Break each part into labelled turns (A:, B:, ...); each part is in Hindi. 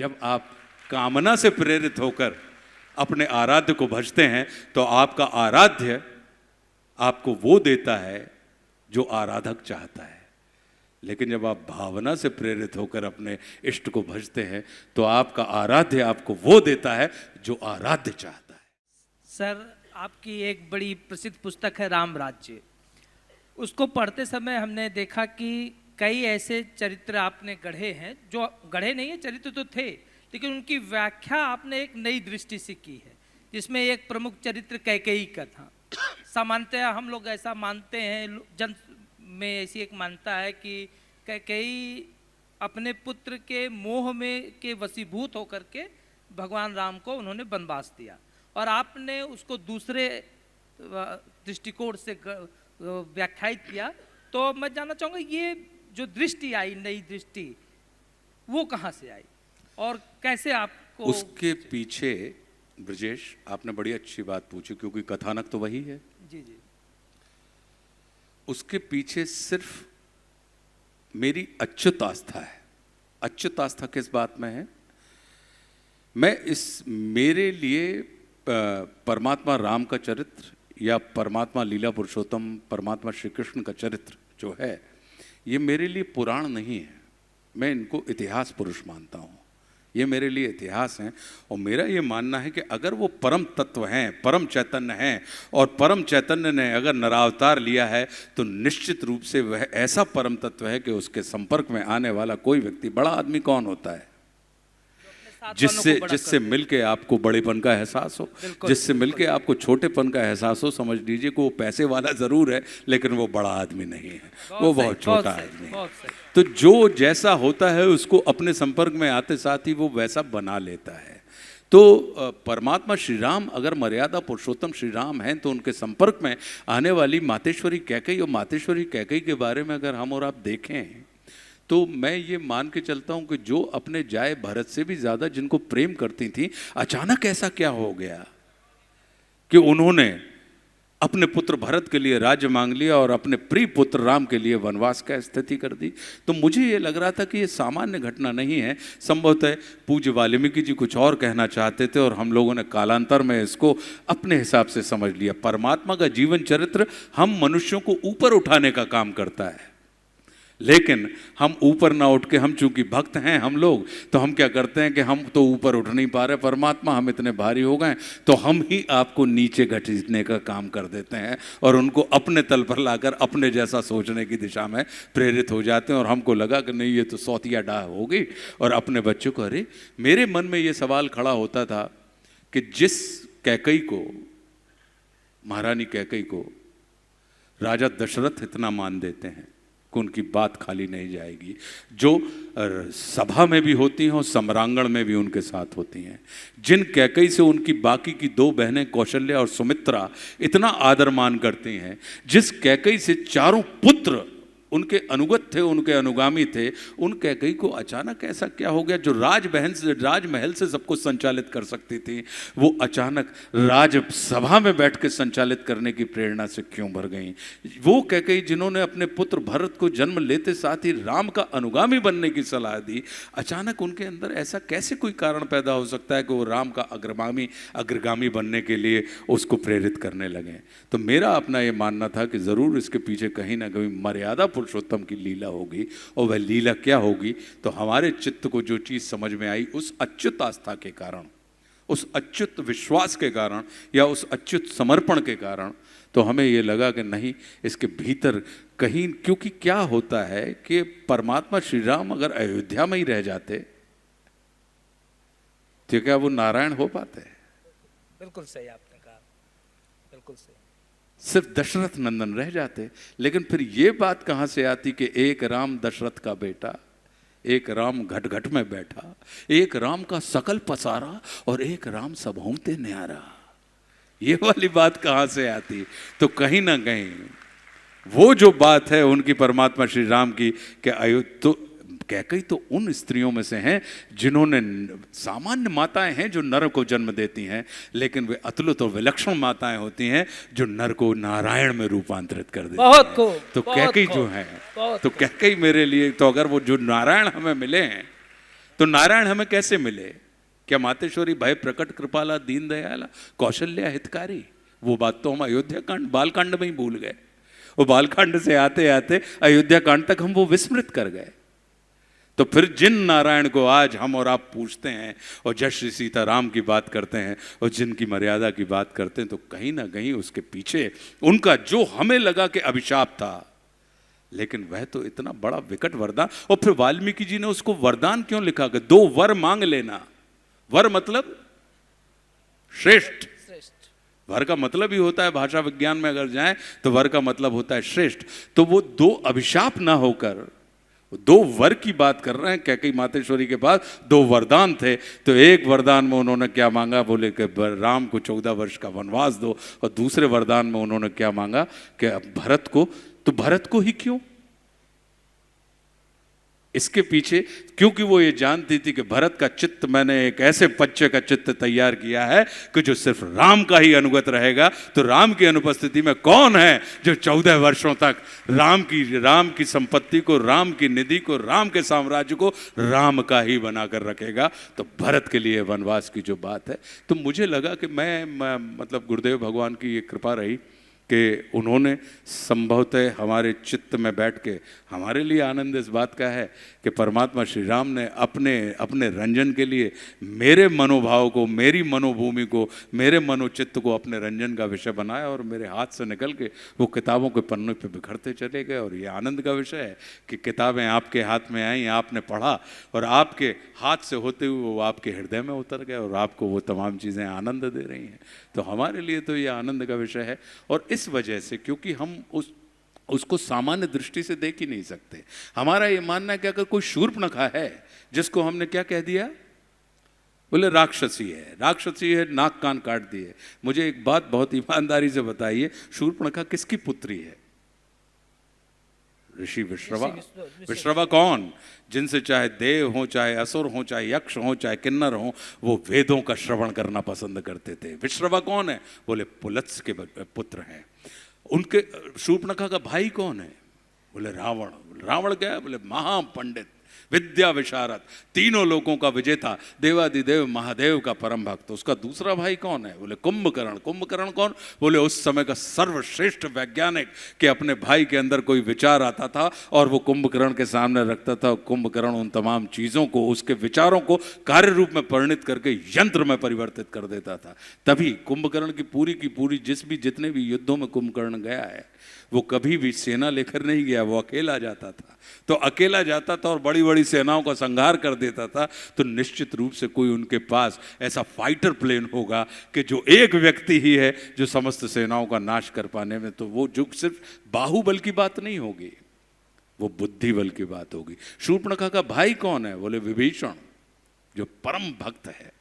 A: जब आप कामना से प्रेरित होकर अपने आराध्य को भजते हैं तो आपका आराध्य आपको वो देता है जो आराधक चाहता है। लेकिन जब आप भावना से प्रेरित होकर अपने इष्ट को भजते हैं तो आपका आराध्य आपको वो देता है जो आराध्य चाहता है।
B: सर, आपकी एक बड़ी प्रसिद्ध पुस्तक है राम राज्य। उसको पढ़ते समय हमने देखा कि कई ऐसे चरित्र आपने गढ़े हैं, जो गढ़े नहीं है, चरित्र तो थे, लेकिन उनकी व्याख्या आपने एक नई दृष्टि से की है, जिसमें एक प्रमुख चरित्र कैकेयी का था। सामान्यतः हम लोग ऐसा मानते हैं, जन में ऐसी एक मानता है कि कैकेयी अपने पुत्र के मोह में के वशीभूत होकर के भगवान राम को उन्होंने वनवास दिया, और आपने उसको दूसरे दृष्टिकोण से व्याख्यायित किया। तो मैं जानना चाहूँगा, ये जो दृष्टि आई, नई दृष्टि, वो कहाँ से आई और कैसे आपको
A: उसके पीछे? ब्रजेश, आपने बड़ी अच्छी बात पूछी, क्योंकि कथानक तो वही है।
B: जी जी।
A: उसके पीछे सिर्फ मेरी अच्युत आस्था है। अच्युत आस्था किस बात में है? मैं मेरे लिए परमात्मा राम का चरित्र या परमात्मा लीला पुरुषोत्तम परमात्मा श्री कृष्ण का चरित्र जो है, ये मेरे लिए पुराण नहीं है। मैं इनको इतिहास पुरुष मानता हूँ। ये मेरे लिए इतिहास हैं, और मेरा ये मानना है कि अगर वो परम तत्व हैं, परम चैतन्य हैं, और परम चैतन्य ने अगर नरावतार लिया है तो निश्चित रूप से वह ऐसा परम तत्व है कि उसके संपर्क में आने वाला कोई व्यक्ति, बड़ा आदमी कौन होता है? जिससे मिलके आपको बड़ेपन का एहसास हो, जिससे मिलके आपको छोटेपन का एहसास हो। समझ लीजिए कि वो पैसे वाला जरूर है, लेकिन वो बड़ा आदमी नहीं है, वो बहुत छोटा आदमी है। तो जो जैसा होता है उसको अपने संपर्क में आते साथ ही वो वैसा बना लेता है। तो परमात्मा श्री राम अगर मर्यादा पुरुषोत्तम श्री राम हैं, तो उनके संपर्क में आने वाली मातेश्वरी कैकेयी, और मातेश्वरी कैकेयी के बारे में अगर हम और आप देखें तो मैं ये मान के चलता हूँ कि जो अपने जाए भरत से भी ज़्यादा जिनको प्रेम करती थी, अचानक ऐसा क्या हो गया कि उन्होंने अपने पुत्र भरत के लिए राज्य मांग लिया और अपने प्रिय पुत्र राम के लिए वनवास का स्थिति कर दी। तो मुझे ये लग रहा था कि ये सामान्य घटना नहीं है। संभवतः पूज्य वाल्मीकि जी कुछ और कहना चाहते थे, और हम लोगों ने कालांतर में इसको अपने हिसाब से समझ लिया। परमात्मा का जीवन चरित्र हम मनुष्यों को ऊपर उठाने का काम करता है, लेकिन हम ऊपर ना उठ के, हम चूंकि भक्त हैं हम लोग, तो हम क्या करते हैं कि हम तो ऊपर उठ नहीं पा रहे परमात्मा, हम इतने भारी हो गए, तो हम ही आपको नीचे घसीटने का काम कर देते हैं और उनको अपने तल पर लाकर अपने जैसा सोचने की दिशा में प्रेरित हो जाते हैं। और हमको लगा कि नहीं, ये तो सौतिया डाह होगी, और अपने बच्चों को, अरे मेरे मन में ये सवाल खड़ा होता था कि जिस कैकेयी को, महारानी कैकेयी को राजा दशरथ इतना मान देते हैं कि उनकी बात खाली नहीं जाएगी, जो सभा में भी होती हैं और सम्रांगण में भी उनके साथ होती हैं, जिन कैकेयी से उनकी बाकी की दो बहनें कौशल्या और सुमित्रा इतना आदर मान करती हैं, जिस कैकेयी से चारों पुत्र उनके अनुगत थे, उनके अनुगामी थे, उन कैकेयी को अचानक ऐसा क्या हो गया? जो राजमहल से सब कुछ संचालित कर सकती थी, वो अचानक राजसभा में बैठ के संचालित करने की प्रेरणा से क्यों भर गई? वो कैकेयी जिन्होंने अपने पुत्र भरत को जन्म लेते साथ ही राम का अनुगामी बनने की सलाह दी, अचानक उनके अंदर ऐसा कैसे कोई कारण पैदा हो सकता है कि वो राम का अग्रगामी बनने के लिए उसको प्रेरित करने लगे? तो मेरा अपना ये मानना था कि ज़रूर इसके पीछे कहीं ना कहीं मर्यादा पुरुषोत्तम की लीला होगी, और वह लीला क्या होगी? तो हमारे चित्त को जो चीज समझ में आई, उस अच्युत आस्था के कारण, उस अच्युत विश्वास के कारण, या उस अच्युत समर्पण के कारण, तो हमें ये लगा कि नहीं, इसके भीतर कहीं, क्योंकि क्या होता है कि परमात्मा श्री राम अगर अयोध्या में ही रह जाते तो क्या वो नारायण हो पाते?
B: बिल्कुल सही आपने कहा, बिल्कुल सही।
A: सिर्फ दशरथ नंदन रह जाते। लेकिन फिर ये बात कहाँ से आती कि एक राम दशरथ का बेटा, एक राम घट घट में बैठा, एक राम का सकल पसारा, और एक राम सबहुँ ते न्यारा? ये वाली बात कहाँ से आती? तो कहीं ना कहीं वो जो बात है उनकी परमात्मा श्री राम की, कि तो कैकेयी तो उन स्त्रियों में से हैं जिन्होंने, सामान्य माताएं हैं जो नर को जन्म देती हैं, लेकिन वे अतुलित और विलक्षण माताएं होती हैं जो नर को नारायण में रूपांतरित कर देती हैं। तो कैकेयी जो है, तो कैकेयी मेरे लिए, तो अगर वो जो नारायण हमें मिले हैं, तो नारायण हमें कैसे मिले? क्या मातेश्वरी भय प्रकट कृपाला दीन दयाला कौशल्या हितकारी? वो बात तो हम अयोध्या कांड बालकांड में ही भूल गए। वो बालकांड से आते आते अयोध्या कांड तक हम वो विस्मृत कर गए। तो फिर जिन नारायण को आज हम और आप पूछते हैं और जय श्री सीताराम की बात करते हैं और जिनकी मर्यादा की बात करते हैं, तो कहीं ना कहीं उसके पीछे उनका जो हमें लगा कि अभिशाप था, लेकिन वह तो इतना बड़ा विकट वरदान। और फिर वाल्मीकि जी ने उसको वरदान क्यों लिखा कि 2 वर मांग लेना? वर मतलब श्रेष्ठ। वर का मतलब ही होता है, भाषा विज्ञान में अगर जाएं तो वर का मतलब होता है श्रेष्ठ। तो वो 2 अभिशाप ना होकर 2 वर की बात कर रहे हैं। कैकेयी मातेश्वरी के पास 2 वरदान थे, तो एक वरदान में उन्होंने क्या मांगा? बोले कि राम को 14 वर्ष का वनवास दो। और दूसरे वरदान में उन्होंने क्या मांगा कि भरत को। तो भरत को ही क्यों? इसके पीछे क्योंकि वो ये जानती थी कि भरत का चित्त, मैंने एक ऐसे बच्चे का चित्त तैयार किया है कि जो सिर्फ राम का ही अनुगत रहेगा। तो राम की अनुपस्थिति में कौन है जो 14 वर्षों तक राम की संपत्ति को, राम की निधि को, राम के साम्राज्य को राम का ही बनाकर रखेगा? तो भरत के लिए वनवास की जो बात है, तो मुझे लगा कि मैं मतलब गुरुदेव भगवान की ये कृपा रही कि उन्होंने संभवतः हमारे चित्त में बैठ के, हमारे लिए आनंद इस बात का है कि परमात्मा श्री राम ने अपने रंजन के लिए मेरे मनोभाव को, मेरी मनोभूमि को, मेरे मनोचित्त को अपने रंजन का विषय बनाया और मेरे हाथ से निकल के वो किताबों के पन्नों पे बिखरते चले गए। और ये आनंद का विषय है कि किताबें आपके हाथ में आई, आपने पढ़ा और आपके हाथ से होते हुए वो आपके हृदय में उतर गए और आपको वो तमाम चीज़ें आनंद दे रही हैं। तो हमारे लिए तो ये आनंद का विषय है। और इस वजह से, क्योंकि हम उसको सामान्य दृष्टि से देख ही नहीं सकते। हमारा ये मानना है कि अगर कोई शूर्पणखा है जिसको हमने क्या कह दिया? बोले राक्षसी है, नाक कान काट दिए। मुझे एक बात बहुत ईमानदारी से बताइए, शूर्पणखा किसकी पुत्री है? ऋषि विश्रवा। विश्रवा कौन? जिनसे चाहे देव हो, चाहे असुर हो, चाहे यक्ष हो, चाहे किन्नर हो, वो वेदों का श्रवण करना पसंद करते थे। विश्रवा कौन है? बोले पुलत्स के पुत्र हैं। उनके शूर्पणखा का भाई कौन है? बोले रावण। रावण क्या है? बोले महापंडित, विद्या विशारद, तीनों लोकों का विजेता, देवादिदेव महादेव का परम भक्त। उसका दूसरा भाई कौन है? बोले कुंभकर्ण। कुंभकर्ण कौन? बोले उस समय का सर्वश्रेष्ठ वैज्ञानिक के अपने भाई के अंदर कोई विचार आता था और वो कुंभकर्ण के सामने रखता था। कुंभकर्ण उन तमाम चीज़ों को, उसके विचारों को कार्य रूप में परिणित करके यंत्र में परिवर्तित कर देता था। तभी कुंभकर्ण की पूरी जितने भी युद्धों में कुंभकर्ण गया है, वो कभी भी सेना लेकर नहीं गया, वो अकेला जाता था। तो अकेला जाता था और बड़ी बड़ी सेनाओं का संहार कर देता था। तो निश्चित रूप से कोई उनके पास ऐसा फाइटर प्लेन होगा कि जो एक व्यक्ति ही है जो समस्त सेनाओं का नाश कर पाने में, तो वो जो सिर्फ बाहुबल की बात नहीं होगी, वो बुद्धि बल की बात होगी। शूर्पणखा का भाई कौन है? बोले विभीषण, जो परम भक्त है।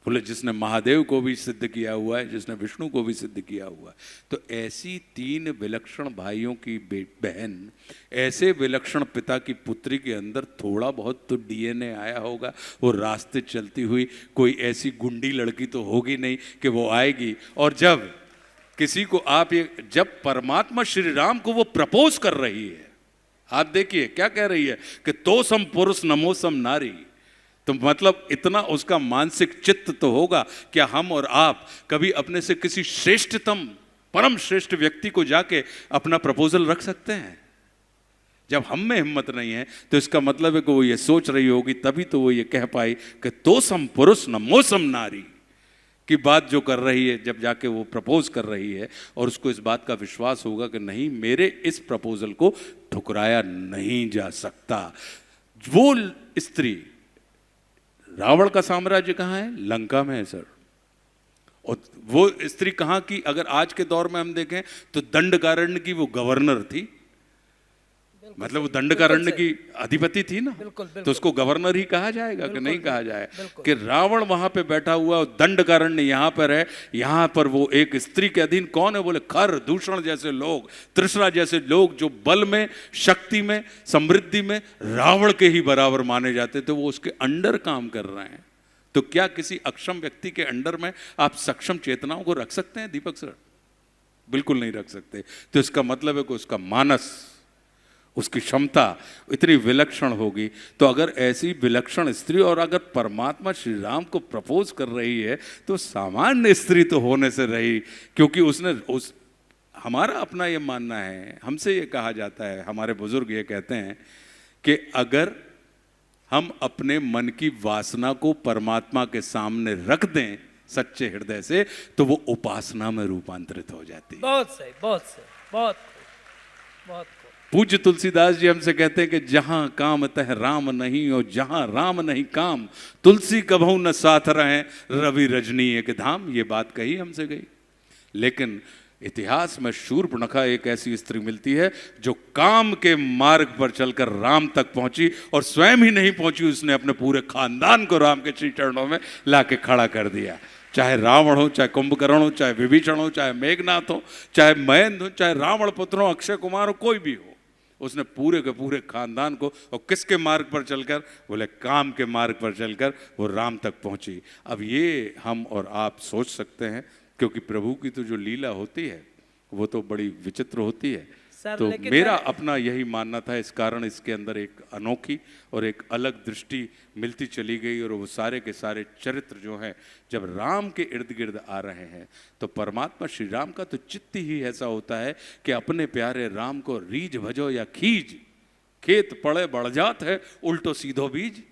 A: बोले जिसने महादेव को भी सिद्ध किया हुआ है, जिसने विष्णु को भी सिद्ध किया हुआ है। तो ऐसी 3 विलक्षण भाइयों की बहन, ऐसे विलक्षण पिता की पुत्री के अंदर थोड़ा बहुत तो डीएनए आया होगा। वो रास्ते चलती हुई कोई ऐसी गुंडी लड़की तो होगी नहीं कि वो आएगी और जब किसी को जब परमात्मा श्री राम को वो प्रपोज कर रही है, आप देखिए क्या कह रही है कि तोसम पुरुष नमोसम नारी। तो मतलब इतना उसका मानसिक चित्त तो होगा। क्या हम और आप कभी अपने से किसी श्रेष्ठतम, परम श्रेष्ठ व्यक्ति को जाके अपना प्रपोजल रख सकते हैं? जब हम में हिम्मत नहीं है तो इसका मतलब है कि वो ये सोच रही होगी, तभी तो वो ये कह पाई कि तोसम पुरुष न मोसम नारी की बात जो कर रही है। जब जाके वो प्रपोज कर रही है और उसको इस बात का विश्वास होगा कि नहीं, मेरे इस प्रपोजल को ठुकराया नहीं जा सकता। वो स्त्री, रावण का साम्राज्य कहाँ है? लंका में है सर। और वो स्त्री कहाँ की? अगर आज के दौर में हम देखें तो दंडकारण्य की वो गवर्नर थी। मतलब वो दंडकारण्य की अधिपति थी ना। तो उसको गवर्नर ही कहा जाएगा कि नहीं कहा जाए? कि रावण वहां पे बैठा हुआ और दंडकारण्य यहां पर है, यहां पर वो एक स्त्री के अधीन। कौन है? बोले खर, दूषण जैसे लोग, तृष्णा जैसे लोग, जो बल में, शक्ति में, समृद्धि में रावण के ही बराबर माने जाते थे, वो उसके अंडर काम कर रहे हैं। तो क्या किसी अक्षम व्यक्ति के अंडर में आप सक्षम चेतनाओं को रख सकते हैं दीपक सर? बिल्कुल नहीं रख सकते। तो इसका मतलब है कि उसका मानस, उसकी क्षमता इतनी विलक्षण होगी। तो अगर ऐसी विलक्षण स्त्री और अगर परमात्मा श्री राम को प्रपोज कर रही है तो सामान्य स्त्री तो होने से रही, क्योंकि उसने हमारा अपना ये मानना है, हमसे ये कहा जाता है, हमारे बुजुर्ग ये कहते हैं कि अगर हम अपने मन की वासना को परमात्मा के सामने रख दें सच्चे हृदय से तो वो उपासना में रूपांतरित हो जाती है।
B: बहुत सही, बहुत सही, बहुत बहुत।
A: पूज्य तुलसीदास जी हमसे कहते हैं कि जहां काम तह राम नहीं और जहां राम नहीं काम, तुलसी कभू न साथ रहे रवि रजनी एक धाम। ये बात कही हमसे गई। लेकिन इतिहास में शूर्पणखा एक ऐसी स्त्री मिलती है जो काम के मार्ग पर चलकर राम तक पहुंची, और स्वयं ही नहीं पहुंची, उसने अपने पूरे खानदान को राम के श्री चरणों में लाके खड़ा कर दिया। चाहे रावण हो, चाहे कुंभकर्ण हो, चाहे विभीषण हो, चाहे मेघनाथ हो, चाहे महेंद्र हो, चाहे रावण पुत्र हो, अक्षय कुमार हो, कोई भी हो, उसने पूरे के पूरे खानदान को, और किसके मार्ग पर चलकर? बोले काम के मार्ग पर चलकर वो राम तक पहुंची। अब ये हम और आप सोच सकते हैं, क्योंकि प्रभु की तो जो लीला होती है वो तो बड़ी विचित्र होती है। तो मेरा अपना यही मानना था, इस कारण इसके अंदर एक अनोखी और एक अलग दृष्टि मिलती चली गई। और वो सारे के सारे चरित्र जो हैं जब राम के इर्द गिर्द आ रहे हैं तो परमात्मा श्री राम का तो चित्त ही ऐसा होता है कि अपने प्यारे राम को रीझ भजो या खींच, खेत पड़े बढ़ जात है उल्टो सीधो बीज।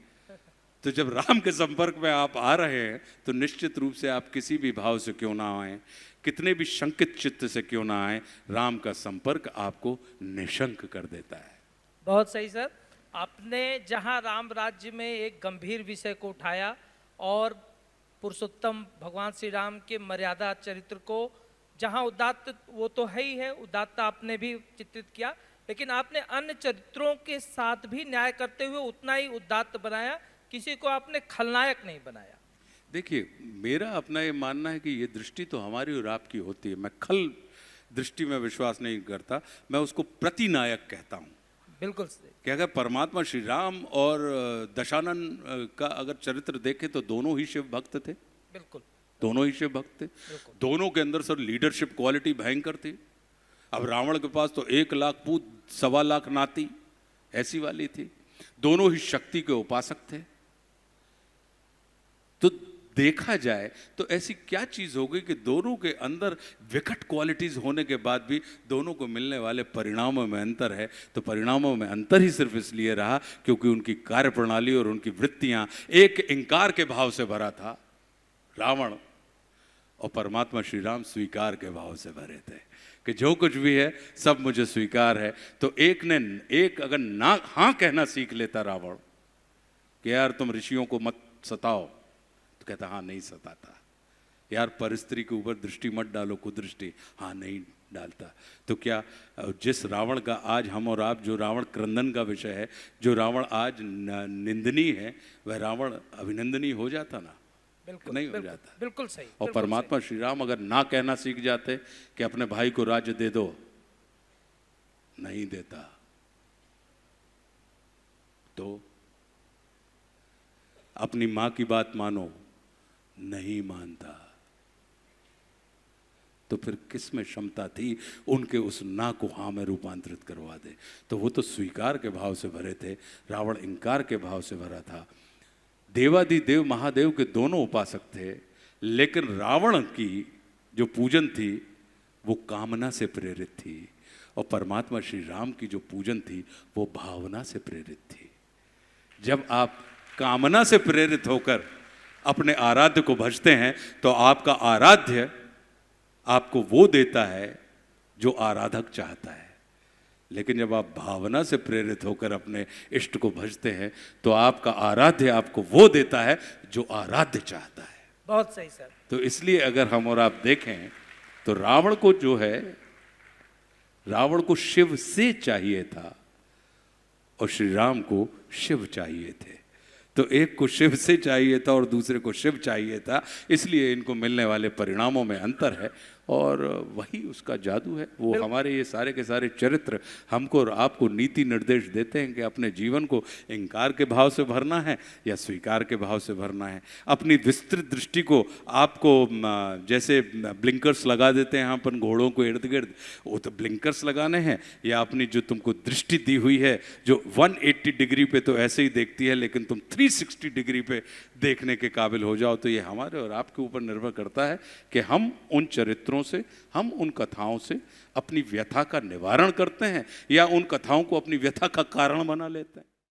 A: तो जब राम के संपर्क में आप आ रहे हैं तो निश्चित रूप से आप किसी भी भाव से क्यों ना आए, कितने भी शंकित चित्त से क्यों ना आए, राम का संपर्क आपको निशंक कर देता है।
B: बहुत सही सर। आपने जहां राम राज्य में एक गंभीर विषय को उठाया और पुरुषोत्तम भगवान श्री राम के मर्यादा चरित्र को जहां उदात्त, वो तो है ही है, उदात्त आपने भी चित्रित किया, लेकिन आपने अन्य चरित्रों के साथ भी न्याय करते हुए उतना ही उदात्त बनाया, किसी को आपने खलनायक नहीं बनाया।
A: देखिए, मेरा अपना ये मानना है कि ये दृष्टि तो हमारी और आपकी होती है। मैं खल दृष्टि में विश्वास नहीं करता, मैं उसको प्रतिनायक कहता हूँ।
B: बिल्कुल सही।
A: कि अगर परमात्मा श्री राम और दशानन का अगर चरित्र देखें तो दोनों ही शिव भक्त थे।
B: बिल्कुल,
A: दोनों ही शिव भक्त थे। दोनों के अंदर सर लीडरशिप क्वालिटी भयंकर थी। अब रावण के पास तो 1 लाख पूत 1.25 लाख नाती ऐसी वाली थी। दोनों ही शक्ति के उपासक थे। तो देखा जाए तो ऐसी क्या चीज हो गई कि दोनों के अंदर विकट क्वालिटीज होने के बाद भी दोनों को मिलने वाले परिणामों में अंतर है। तो परिणामों में अंतर ही सिर्फ इसलिए रहा क्योंकि उनकी कार्यप्रणाली और उनकी वृत्तियां एक इंकार के भाव से भरा था रावण, और परमात्मा श्री राम स्वीकार के भाव से भरे थे कि जो कुछ भी है सब मुझे स्वीकार है। तो एक अगर ना हाँ कहना सीख लेता रावण कि यार तुम ऋषियों को मत सताओ, तो कहता हाँ नहीं सताता। यार परिस्त्री के ऊपर दृष्टि मत डालो, कुदृष्टि, हाँ नहीं डालता। तो क्या जिस रावण का आज हम और आप, जो रावण क्रंदन का विषय है, जो रावण आज निंदनीय है, वह रावण अभिनंदनीय हो जाता ना?
B: बिल्कुल
A: नहीं हो जाता।
B: बिल्कुल सही।
A: और परमात्मा श्री राम अगर ना कहना सीख जाते कि अपने भाई को राज्य दे दो, नहीं देता। तो अपनी मां की बात मानो, नहीं मानता। तो फिर किस में क्षमता थी उनके उस ना को हाँ में रूपांतरित करवा दे? तो वो तो स्वीकार के भाव से भरे थे, रावण इंकार के भाव से भरा था। देवादिदेव महादेव के दोनों उपासक थे, लेकिन रावण की जो पूजन थी वो कामना से प्रेरित थी, और परमात्मा श्री राम की जो पूजन थी वो भावना से प्रेरित थी। जब आप कामना से प्रेरित होकर अपने आराध्य को भजते हैं तो आपका आराध्य आपको वो देता है जो आराधक चाहता है। लेकिन जब आप भावना से प्रेरित होकर अपने इष्ट को भजते हैं तो आपका आराध्य आपको वो देता है जो आराध्य चाहता है।
B: बहुत सही सर।
A: तो इसलिए अगर हम और आप देखें तो रावण को जो है, रावण को शिव से चाहिए था और श्री राम को शिव चाहिए थे। तो एक को शिव से चाहिए था और दूसरे को शिव चाहिए था, इसलिए इनको मिलने वाले परिणामों में अंतर है। और वही उसका जादू है। वो हमारे ये सारे के सारे चरित्र हमको और आपको नीति निर्देश देते हैं कि अपने जीवन को इंकार के भाव से भरना है या स्वीकार के भाव से भरना है। अपनी विस्तृत दृष्टि को आपको जैसे ब्लिंकर्स लगा देते हैं अपन घोड़ों को इर्द गिर्द, वो तो ब्लिंकर्स लगाने हैं, या अपनी जो तुमको दृष्टि दी हुई है जो 180 डिग्री पे तो ऐसे ही देखती है, लेकिन तुम 360 डिग्री पे देखने के काबिल हो जाओ। तो ये हमारे और आपके ऊपर निर्भर करता है कि हम उन चरित्रों से, हम उन कथाओं से अपनी व्यथा का निवारण करते हैं या उन कथाओं को अपनी व्यथा का कारण बना लेते हैं।